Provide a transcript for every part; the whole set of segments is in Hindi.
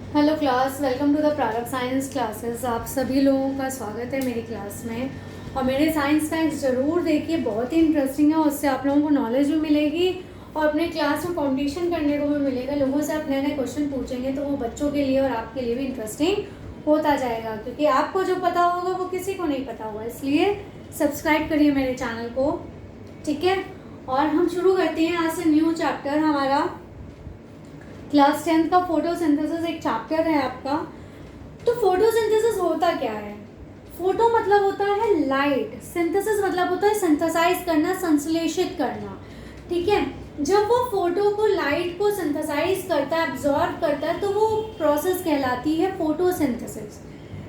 Hello class, welcome to the Prarambh science classes. आप सभी लोगों का स्वागत है मेरी क्लास में। और मेरे साइंस फैक्ट्स ज़रूर देखिए, बहुत ही इंटरेस्टिंग है। उससे आप लोगों को नॉलेज भी मिलेगी और अपने क्लास में कॉम्पिटिशन करने को भी मिलेगा। लोगों से आप नए नए क्वेश्चन पूछेंगे तो वो बच्चों के लिए और आपके लिए भी इंटरेस्टिंग होता जाएगा, क्योंकि आपको जो पता होगा वो किसी को नहीं पता होगा। इसलिए सब्सक्राइब करिए मेरे चैनल को, ठीक है। और हम शुरू करते हैं आज से न्यू चैप्टर। हमारा क्लास 10th का फोटोसिंथेसिस एक चैप्टर है आपका। तो फोटोसिंथेसिस होता क्या है? फोटो मतलब होता है लाइट, सिंथेसिस मतलब होता है सिंथेसाइज करना, संश्लेषित करना, ठीक है। जब वो फोटो को, लाइट को सिंथेसाइज करता है, एब्जॉर्ब करता है, तो वो प्रोसेस कहलाती है फोटोसिंथेसिस।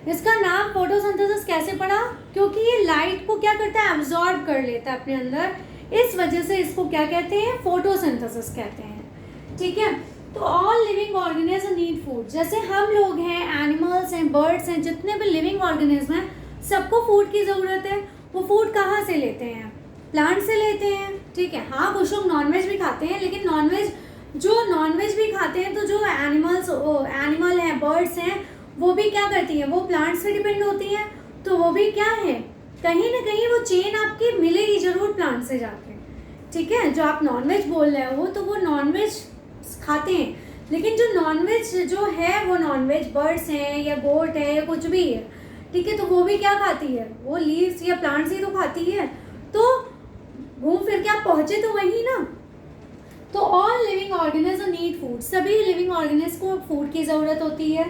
इसका नाम फोटोसिंथेसिस कैसे पड़ा? क्योंकि ये लाइट को क्या करता है, एब्जॉर्ब कर लेता है अपने अंदर। इस वजह से इसको क्या कहते हैं, फोटोसिंथेसिस कहते हैं, ठीक है। तो all living organism need food. जैसे हम लोग हैं, एनिमल्स हैं, बर्ड्स हैं, जितने भी लिविंग ऑर्गेनिज्म हैं, सबको फूड की ज़रूरत है। वो फूड कहाँ से लेते हैं? प्लांट से लेते हैं, ठीक है। हाँ, कुछ लोग नॉनवेज भी खाते हैं, लेकिन नॉनवेज भी खाते हैं तो जो एनिमल हैं, बर्ड्स हैं, वो भी क्या करती हैं, वो प्लांट से डिपेंड होती हैं। तो वो भी क्या है, कहीं ना कहीं वो चेन आपकी मिलेगी जरूर प्लांट से जाके, ठीक है। जो आप नॉनवेज बोल रहे हो तो वो नॉनवेज खाते हैं, लेकिन जो नॉनवेज जो है, वो नॉनवेज बर्ड्स हैं या गोट है या कुछ भी है, ठीक है। तो वो भी क्या खाती है, वो लीव्स या प्लांट्स ही तो खाती है। तो घूम फिर के आप पहुंचे तो वही ना। तो all living organism need food. सभी लिविंग ऑर्गेनिज्म को फूड की ज़रूरत होती है।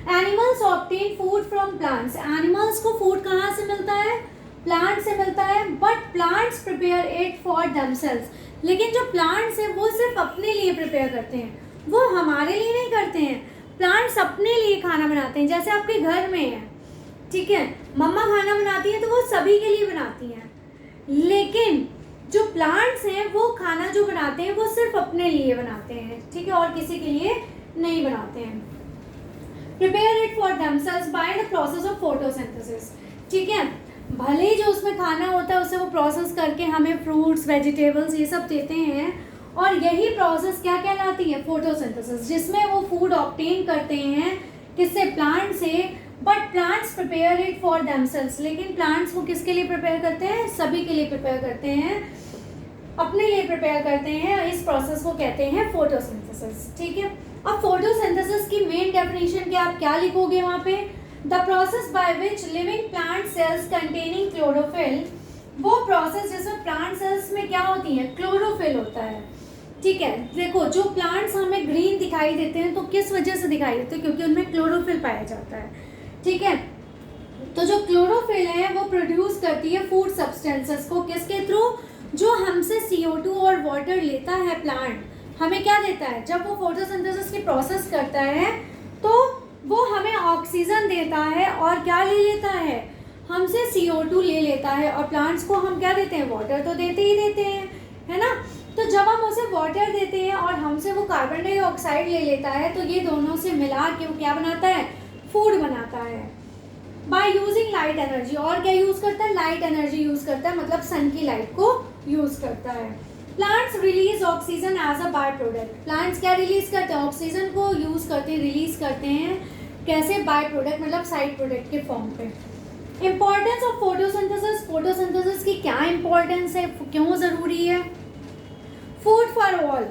Animals obtain food from plants. Animals को फूड कहाँ से मिलता है? प्लांट से मिलता है। But plants prepare it for themselves. लेकिन जो प्लांट्स हैं वो सिर्फ अपने लिए प्रिपेयर करते हैं, वो हमारे लिए नहीं करते हैं। प्लांट्स अपने लिए खाना बनाते हैं। जैसे आपके घर में है, ठीक है, मम्मा खाना बनाती है तो वो सभी के लिए बनाती हैं, लेकिन जो प्लांट्स हैं वो खाना जो बनाते हैं वो सिर्फ अपने लिए बनाते हैं, ठीक है, और किसी के लिए नहीं बनाते हैं। Prepare it for themselves by the process of photosynthesis, ठीक है। भले ही जो उसमें खाना होता है उसे वो प्रोसेस करके हमें फ्रूट्स, वेजिटेबल्स ये सब देते हैं, और यही प्रोसेस क्या कहलाती है, फोटोसिंथेसिस, जिसमें वो फूड ऑब्टेन करते हैं। किससे? प्लांट से। But plants prepare it for themselves. लेकिन प्लांट्स वो किसके लिए प्रिपेयर करते हैं? सभी के लिए प्रिपेयर करते हैं, अपने लिए प्रिपेयर करते हैं। इस प्रोसेस को कहते हैं फोटोसिंथेसिस, ठीक है। अब फोटोसिंथेसिस की मेन डेफिनेशन क्या, आप क्या लिखोगे वहाँ पे? The process by which living plant cells containing chlorophyll. वो प्रोसेस जिसमें प्लांट सेल्स में क्या होती है, क्लोरोफिल होता है, ठीक है। देखो, जो प्लांट्स हमें ग्रीन दिखाई देते हैं तो किस वजह से दिखाई देते हैं? क्योंकि उनमें क्लोरोफिल पाया जाता है, ठीक है। तो जो क्लोरोफिल है वो प्रोड्यूस करती है फूड सब्सटेंसेस को। किसके थ्रू? जो हमसे CO2 और वाटर लेता है प्लांट, हमें क्या देता है? जब वो फोटोसिंथेसिस की प्रोसेस करता है तो वो हमें ऑक्सीजन देता है, और क्या ले लेता है? हमसे CO2 ले लेता है। और प्लांट्स को हम क्या देते हैं? वाटर तो देते ही देते हैं, है ना। तो जब हम उसे वाटर देते हैं और हमसे वो कार्बन डाइऑक्साइड ले लेता है, तो ये दोनों से मिला के वो क्या बनाता है? फूड बनाता है बाय यूजिंग लाइट एनर्जी। और क्या यूज करता है? लाइट एनर्जी यूज करता है, मतलब सन की लाइट को यूज करता है। Plants release oxygen as a by product. Plants क्या रिलीज करते हैं? ऑक्सीजन को यूज करते हैं, रिलीज करते हैं। कैसे? बाय प्रोडक्ट, मतलब साइड प्रोडक्ट के फॉर्म पे। Importance of photosynthesis. फोटोसिंथेसिस की क्या इंपॉर्टेंस है, क्यों जरूरी है? Food for all.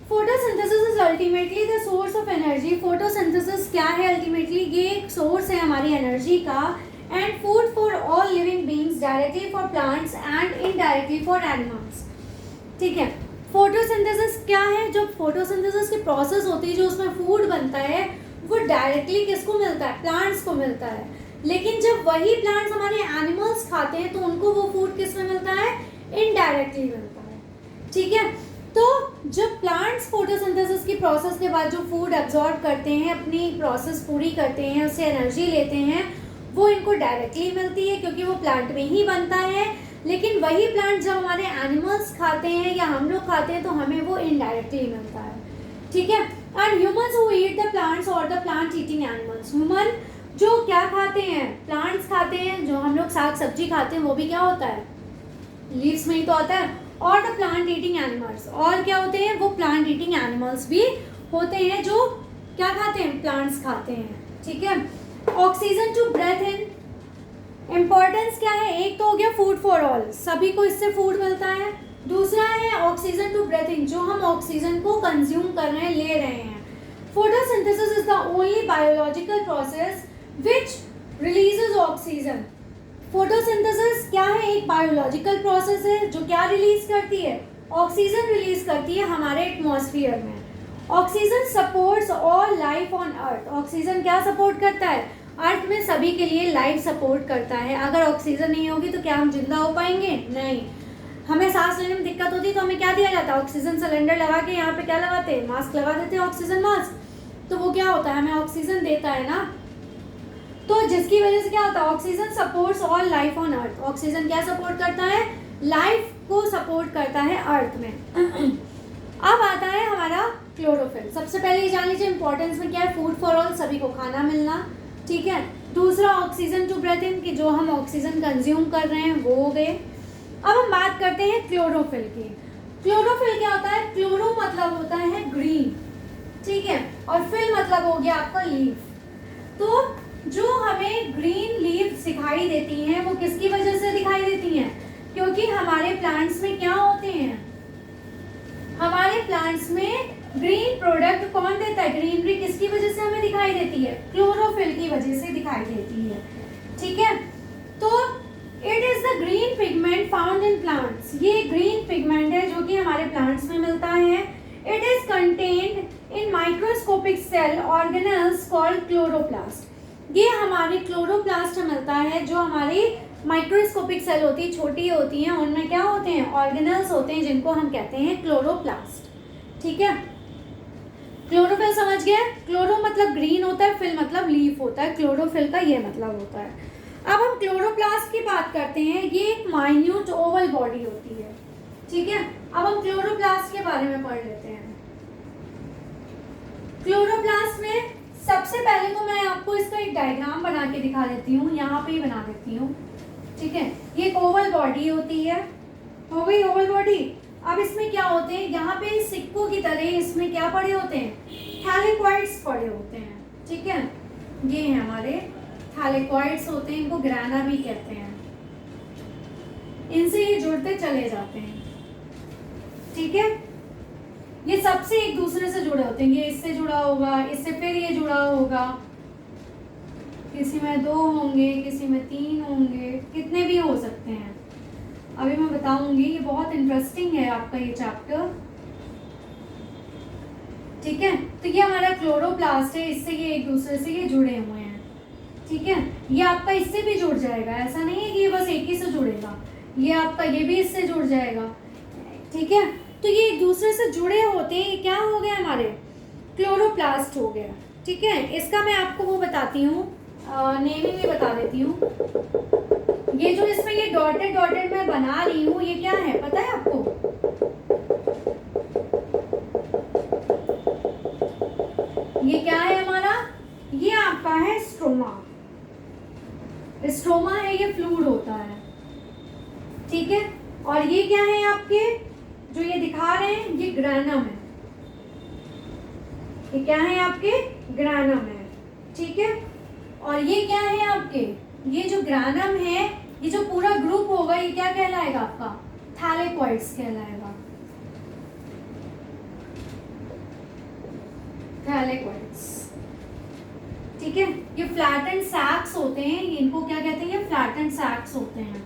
Photosynthesis is ultimately the source of energy. Photosynthesis क्या है? अल्टीमेटली ये एक सोर्स है हमारी एनर्जी का। And food for all living beings, directly for plants and indirectly for animals, ठीक है। फोटोसिंथेसिस क्या है? जो फोटोसिंथेसिस की प्रोसेस होती है, जो उसमें फूड बनता है, वो डायरेक्टली किसको मिलता है? प्लांट्स को मिलता है। लेकिन जब वही प्लांट्स हमारे एनिमल्स खाते हैं तो उनको वो फूड किस में मिलता है? इनडायरेक्टली मिलता है, ठीक है। तो जब प्लांट्स फोटोसिंथेसिस की प्रोसेस के बाद जो फूड एब्जॉर्ब करते हैं, अपनी प्रोसेस पूरी करते हैं, उससे एनर्जी लेते हैं, वो इनको डायरेक्टली मिलती है क्योंकि वो प्लांट में ही बनता है। लेकिन वही प्लांट जब हमारे एनिमल्स खाते हैं या हम लोग खाते हैं तो हमें वो इनडायरेक्टली मिलता है, ठीक है। And humans who eat the plants और the plant eating animals. Human जो क्या खाते हैं? प्लांट्स खाते हैं। जो हम लोग साग सब्जी खाते हैं वो भी क्या होता है? लीव्स में ही तो आता है। और द प्लांट ईटिंग एनिमल्स, और क्या होते हैं? वो प्लांट ईटिंग एनिमल्स भी होते हैं जो क्या खाते हैं, प्लांट्स खाते हैं, ठीक है। Oxygen to breathe in, importance क्या है, एक तो हो गया फूड फॉर ऑल, सभी को इससे फूड मिलता है। दूसरा है ऑक्सीजन टू ब्रेथ इन, जो हम ऑक्सीजन को कंज्यूम कर रहे हैं, ले रहे हैं। Photosynthesis is the only biological process which releases oxygen. Photosynthesis क्या है, एक बायोलॉजिकल प्रोसेस है जो क्या रिलीज करती है, ऑक्सीजन रिलीज करती है हमारे एटमॉस्फेयर में। Oxygen supports all life on earth, oxygen क्या सपोर्ट करता है, अर्थ में सभी के लिए लाइफ सपोर्ट करता है। अगर ऑक्सीजन नहीं होगी तो क्या हम जिंदा हो पाएंगे, नहीं। हमें सांस लेने में दिक्कत होती है तो हमें क्या दिया जाता है, ऑक्सीजन सिलेंडर लगा के यहाँ पे क्या लगाते हैं, मास्क लगा देते हैं, ऑक्सीजन मास्क, तो वो क्या होता है, हमें ऑक्सीजन देता है ना। तो जिसकी वजह से क्या होता है, oxygen supports all life on earth, oxygen क्या सपोर्ट करता है, लाइफ को सपोर्ट करता है अर्थ में। अब आता है हमारा क्लोरोफिल। सबसे पहले ये जान लीजिए इंपॉर्टेंस में क्या है, फूड फॉर ऑल, सभी को खाना मिलना, ठीक है। दूसरा ऑक्सीजन टू ब्रेथ इन, कि जो हम ऑक्सीजन कंज्यूम कर रहे हैं वो हो गए। अब हम बात करते हैं क्लोरोफिल की। क्लोरोफिल क्या होता है, क्लोरो मतलब होता है ग्रीन, ठीक है, और फिल मतलब हो गया आपका लीफ। तो जो हमें ग्रीन लीव्स दिखाई देती हैं वो किसकी वजह से दिखाई देती हैं, क्योंकि हमारे प्लांट्स में क्या होते हैं, हमारे प्लांट्स में ग्रीन प्रोडक्ट कौन देता है, ग्रीनरी किसकी वजह से हमें दिखाई देती है, क्लोरोफिल की वजह से दिखाई देती है, ठीक है। तो it is the green pigment found in plants, ये ग्रीन पिगमेंट है जो कि हमारे प्लांट्स में मिलता है। It is contained in microscopic cell organelles called chloroplast, ये हमारे क्लोरोप्लास्ट मिलता है, जो हमारी माइक्रोस्कोपिक सेल होती है, छोटी होती हैं, उनमें क्या होते हैं, ऑर्गेनेल्स होते हैं, जिनको हम कहते हैं क्लोरोप्लास्ट, ठीक है। क्लोरोफिल समझ गए, क्लोरो मतलब ग्रीन होता है, फिल मतलब लीफ होता है, क्लोरोफिल का ये मतलब होता है। अब हम क्लोरोप्लास्ट की बात करते हैं, ये एक माइन्यूट ओवल बॉडी होती है, ठीक है। अब हम क्लोरोप्लास्ट के बारे में पढ़ लेते हैं। क्लोरोप्लास्ट में सबसे पहले तो मैं आपको इसका एक डायग्राम बना के दिखा देती हूँ, यहाँ पे ही बना देती हूँ, ठीक है। ये एक ओवल बॉडी होती है, हो गई ओवल बॉडी। अब इसमें क्या होते हैं, यहाँ पे सिक्कों की तरह इसमें क्या पड़े होते हैं, थैलेकॉइड्स पड़े होते हैं, ठीक है। ये हैं हमारे थैलेकॉइड्स होते हैं, इनको ग्राना भी कहते हैं, इनसे ये जुड़ते चले जाते हैं, ठीक है। ये सबसे एक दूसरे से जुड़े होते हैं, ये इससे जुड़ा होगा, इससे फिर ये जुड़ा होगा, किसी में 2 होंगे, किसी में 3 होंगे, कितने भी हो सकते हैं, अभी मैं बताऊंगी। ये बहुत इंटरेस्टिंग है आपका ये चैप्टर, ठीक है। तो ये हमारा क्लोरोप्लास्ट है, इससे ये एक दूसरे से ये जुड़े हुए हैं, ठीक है। ये आपका इससे भी जुड़ जाएगा, ऐसा नहीं है कि ये बस एक ही से जुड़ेगा, ये आपका ये भी इससे जुड़ जाएगा, ठीक है। तो ये एक दूसरे से जुड़े होते हैं, ये क्या हो गया, हमारे क्लोरोप्लास्ट हो गया, ठीक है। इसका मैं आपको वो बताती हूँ, नेमिंग भी बता देती हूँ। ये जो इसमें ये डॉटेड डॉटेड मैं बना रही हूँ, ये क्या है पता है आपको, ये क्या है हमारा, ये आपका है स्ट्रोमा। स्ट्रोमा है, ये फ्लूइड होता है, ठीक है। और ये क्या है आपके, जो ये दिखा रहे हैं, ये ग्रैनम है, ये क्या है आपके, ग्रैनम है, ठीक है। और ये क्या है आपके, ये जो ग्रैनम है, ये जो पूरा ग्रुप होगा, ये क्या कहलाएगा आपका, थैलेकॉइड्स कहलाएगा, थैलेकॉइड्स, ठीक है। ये फ्लैटेंड सैक्स होते हैं, इनको क्या कहते हैं, ये फ्लैटेंड सैक्स होते हैं,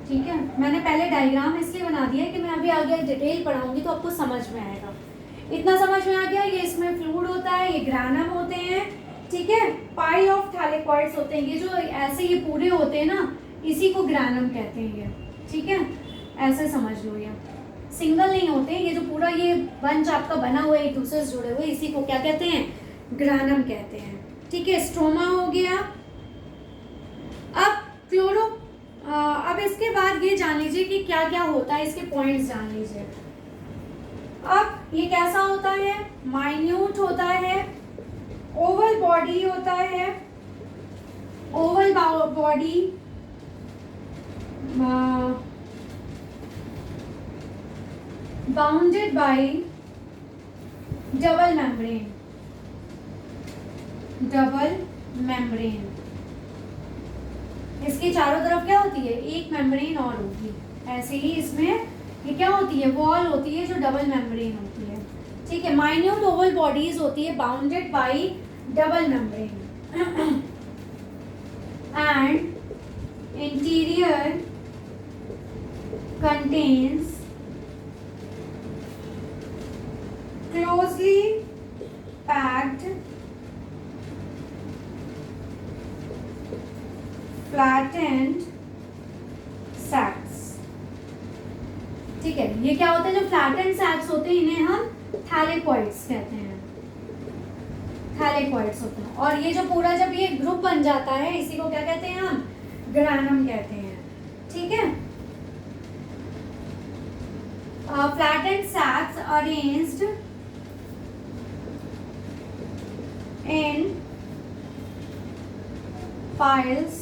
ठीक है। मैंने पहले डायग्राम इसलिए बना दिया है कि मैं अभी आगे डिटेल पढ़ाऊंगी तो आपको समझ में आएगा। इतना समझ में आ गया, ये इसमें फ्लूइड होता है, ये ग्रैनम होते हैं, ठीक है। पाइल ऑफ थैलेकॉइड्स होते हैं, ये जो ऐसे ये पूरे होते हैं ना, इसी को ग्रैनम कहते हैं ये, ठीक है। ऐसे समझ लो, ये सिंगल नहीं होते, ये जो पूरा ये बंच आपका बना हुआ है एक दूसरे से जुड़े हुए, इसी को क्या कहते हैं, ग्रैनम कहते हैं, ठीक है। स्ट्रोमा हो गया। अब क्लोरो, अब इसके बाद ये जान लीजिए कि क्या क्या होता है, इसके पॉइंट्स जान लीजिए। अब ये कैसा होता है, माइन्यूट होता है, ओवल बॉडी होता है, Oval body, bounded by double membrane, double membrane. इसके चारों तरफ क्या होती है, एक मेम्ब्रेन और होगी। ऐसे ही इसमें ये क्या होती है, वॉल होती है जो डबल मेम्ब्रेन होती है। ठीक है, माइन्यूट ओवल बॉडीज होती है bounded by double membrane and interior contains closely packed flattened sacs। ठीक है, ये क्या होता है, जो फ्लैटेंड सैक्स होते हैं इन्हें हम थैलेकॉइड्स कहते हैं। थैलेकॉइड्स होते हैं। और ये जो पूरा जब ये ग्रुप बन जाता है इसी को क्या कहते हैं हम, ग्रैनम कहते हैं। ठीक है, flattened sacs arranged in piles,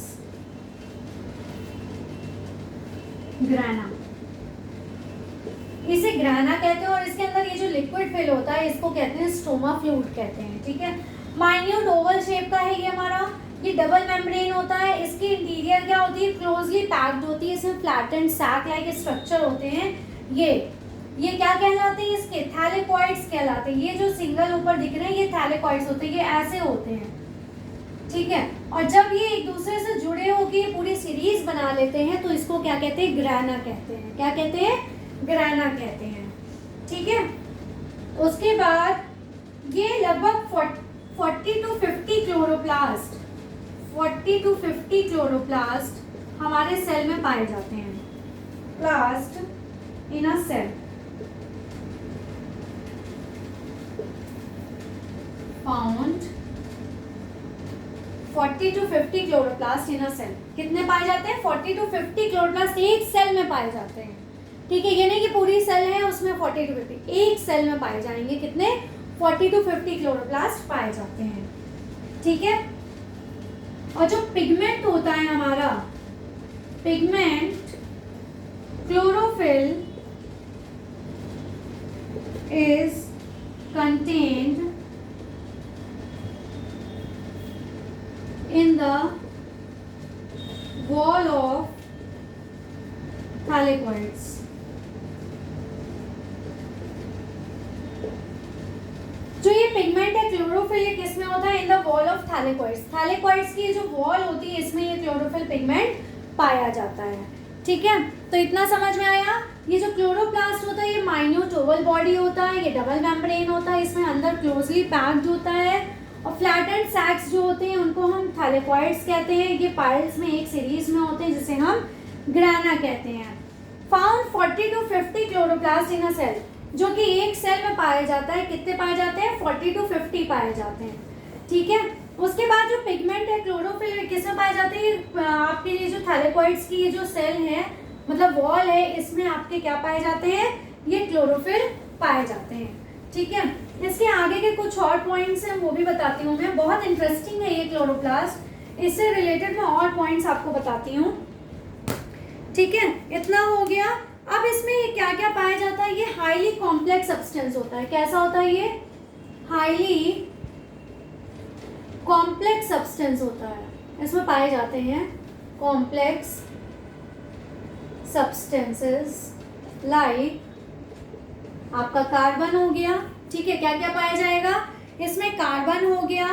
ग्राना। इसे ग्राना कहते हैं और इसके अंदर ये जो लिक्विड फिल होता है इसको कहते हैं स्टोमा फ्लूइड कहते हैं। ठीक है, माइन्यूट ओवल शेप का है ये हमारा, ये डबल मेम्ब्रेन होता है। इसकी इंटीरियर क्या होती है, क्लोजली पैक्ड होती है। इसमें फ्लैटेंड सैक लाइक स्ट्रक्चर होते हैं। ये क्या कहलाते हैं, इसके थैलेकॉइड्स कहलाते हैं। ये जो सिंगल ऊपर दिख रहे हैं ये थैलेकॉइड्स होते हैं, ये ऐसे होते हैं। ठीक है, और जब ये एक दूसरे से जुड़े होकर पूरी सीरीज बना लेते हैं तो इसको क्या कहते हैं, ग्राना कहते हैं। क्या कहते हैं, ग्राना कहते हैं। ठीक है, उसके बाद ये लगभग 40 to 50 क्लोरोप्लास्ट 40 to 50 क्लोरोप्लास्ट हमारे सेल में पाए जाते हैं। Plast in a cell found 40 to 50 chloroplast in a cell. कितने पाए जाते हैं, 40 to 50 क्लोरोप्लास्ट एक सेल में पाए जाते हैं। ठीक है, ये नहीं कि पूरी सेल है उसमें 40 to 50, एक सेल में पाए जाएंगे कितने, 40 to 50 क्लोरोप्लास्ट पाए जाते हैं। ठीक है, और जो पिगमेंट होता है हमारा, pigment chlorophyll is contained in the wall of thylakoids। जो ये पिगमेंट है क्लोरोफिल, ये किसमें होता है, इन द वॉल ऑफ थैलेकॉइड्स। थैलेकॉइड्स की जो वॉल होती है इसमें ये क्लोरोफिल पिगमेंट पाया जाता है। ठीक है, तो इतना समझ में आया। ये जो क्लोरोप्लास्ट होता है ये माइन्यूट ओवल बॉडी होता है, ये डबल मेम्ब्रेन होता है, इसमें अंदर क्लोजली पैक्ड होता है। और फ्लैटेंड सैक्स जो होते हैं उनको हम थैलेकॉइड्स कहते हैं। ये पाइल्स में एक सीरीज में होते हैं जिसे हम ग्राना कहते हैं। Found 40 to 50 chloroplast in a cell, जो कि एक सेल में पाया जाता है। कितने पाए जाते हैं, 40 to 50 पाए जाते हैं। ठीक है, उसके बाद जो पिगमेंट है क्लोरोफिल किसमें पाए जाते हैं, आपके लिए जो थैलेकॉइड्स की ये जो सेल है मतलब वॉल है इसमें आपके क्या पाए जाते हैं, ये क्लोरोफिल पाए जाते हैं। ठीक है, इसके आगे के कुछ और पॉइंट्स हैं वो भी बताती हूँ मैं। बहुत इंटरेस्टिंग है ये क्लोरोप्लास्ट, इससे रिलेटेड मैं और पॉइंट्स आपको बताती हूँ। ठीक है, इतना हो गया। अब इसमें ये क्या क्या पाया जाता है, ये हाईली कॉम्प्लेक्स सब्सटेंस होता है। कैसा होता है ये, हाईली कॉम्प्लेक्स सब्सटेंस होता है। इसमें पाए जाते हैं कॉम्प्लेक्स सब्सटेंसेस लाइक आपका कार्बन हो गया। ठीक है, क्या क्या पाया जाएगा इसमें, कार्बन हो गया,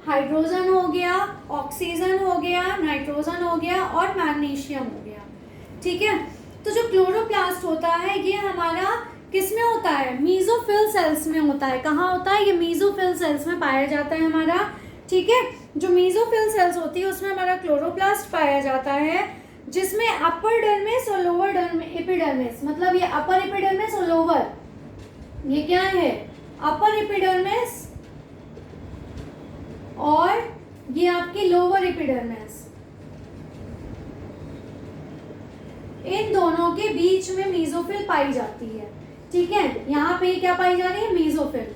हाइड्रोजन हो गया, ऑक्सीजन हो गया, नाइट्रोजन हो गया और मैग्नीशियम हो गया। ठीक है, तो जो क्लोरोप्लास्ट होता है ये हमारा किस में होता है, मीजोफिल सेल्स में होता है। कहाँ होता है, ये मीजोफिल सेल्स में पाया जाता है हमारा। ठीक है, जो मीजोफिल सेल्स होती है उसमें हमारा क्लोरोप्लास्ट पाया जाता है, जिसमें अपर डर्मिस और लोअर एपिडर्मिस, मतलब ये अपर एपिडर्मिस और लोअर, ये क्या है अपर एपिडर्मिस और ये आपकी लोअर एपिडर्मिस, इन दोनों के बीच में मीजोफिल पाई जाती है। ठीक है, यहाँ पे क्या पाई जा रही है, मीजोफिल,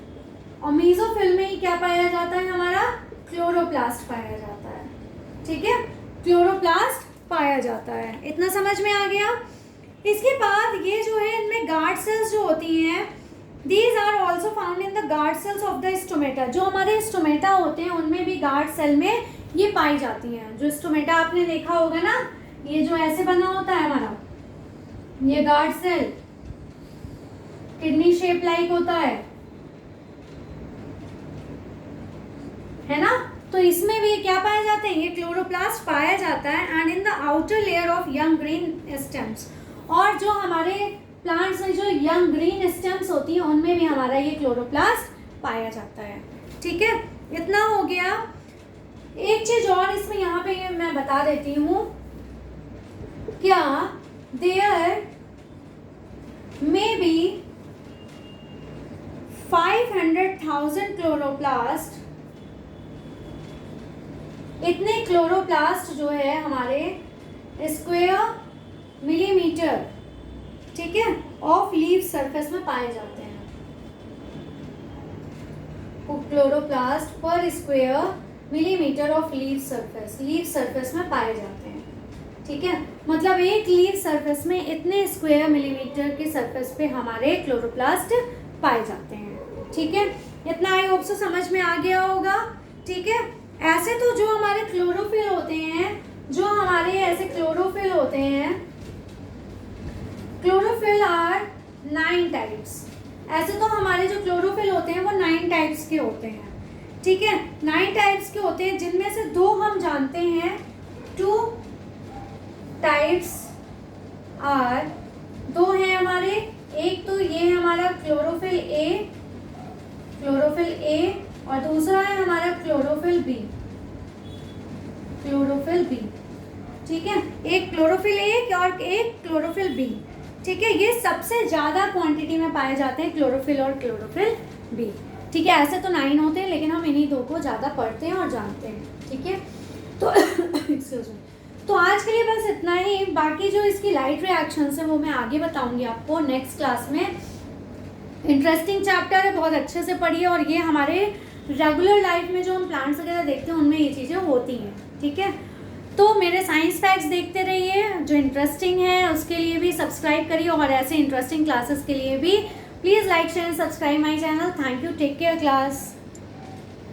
और मीजोफिल में ही क्या पाया जाता है हमारा, क्लोरोप्लास्ट पाया जाता है। ठीक है, क्लोरोप्लास्ट पाया जाता है। इतना समझ में आ गया। इसके बाद ये जो है इनमें गार्ड सेल्स जो होती हैं, these are also found in the guard cells of the stomata। जो हमारे स्टोमेटा होते हैं उनमें भी गार्ड सेल में ये पाई जाती हैं। जो स्टोमेटा आपने देखा होगा ना, ये जो ऐसे बना होता है हमारा, ये guard cell kidney shape like होता है ना। तो इसमें भी क्या पाए जाते हैं, ये क्लोरोप्लास्ट पाया जाता है। And in the outer layer of young green stems, और जो हमारे प्लांट्स में जो यंग ग्रीन स्टेम्स होती हैं उनमें भी हमारा ये क्लोरोप्लास्ट पाया जाता है। ठीक है, इतना हो गया। एक चीज और इसमें यहाँ पे मैं बता देती हूँ, क्या देयर मे बी 500,000 क्लोरोप्लास्ट, इतने क्लोरोप्लास्ट जो है हमारे स्क्वायर मिलीमीटर, ठीक है, ऑफ लीफ सरफेस में पाए जाते हैं। क्लोरोप्लास्ट पर square millimetre of leaf surface में पाए जाते हैं। ठीक है, मतलब एक लीफ सरफेस में इतने स्क्वायर मिलीमीटर के सरफेस पे हमारे क्लोरोप्लास्ट पाए जाते हैं। ठीक है, इतना आई होप सो समझ में आ गया होगा। ठीक है, ऐसे तो जो हमारे क्लोरोफिल होते हैं, जो हमारे ऐसे क्लोरोफिल होते हैं, क्लोरोफिल आर 9 टाइप्स। ऐसे तो हमारे जो क्लोरोफिल होते हैं वो 9 टाइप्स के होते हैं। ठीक है, 9 टाइप्स के होते हैं, जिनमें से 2 हम जानते हैं। 2 टाइप्स आर, 2 हैं हमारे। एक तो ये है हमारा क्लोरोफिल ए, और दूसरा है हमारा क्लोरोफिल बी। ठीक है, एक क्लोरोफिल ए और एक क्लोरोफिल बी। ठीक है, ये सबसे ज़्यादा क्वांटिटी में पाए जाते हैं, क्लोरोफिल और क्लोरोफिल बी। ठीक है, ऐसे तो 9 होते हैं, लेकिन हम इन्हीं 2 को ज़्यादा पढ़ते हैं और जानते हैं। ठीक है, तो एक्सक्यूज मी, तो आज के लिए बस इतना ही। बाकी जो इसकी लाइट रिएक्शंस है वो मैं आगे बताऊंगी आपको नेक्स्ट क्लास में। इंटरेस्टिंग चैप्टर है, बहुत अच्छे से पढ़िए। और ये हमारे रेगुलर लाइफ में जो हम प्लांट्स वगैरह देखते हैं उनमें ये चीज़ें होती हैं। ठीक है, तो मेरे साइंस फैक्ट्स देखते रहिए, जो इंटरेस्टिंग है उसके लिए भी सब्सक्राइब करिए, और ऐसे इंटरेस्टिंग क्लासेस के लिए भी please like share subscribe my channel. Thank you, take care class.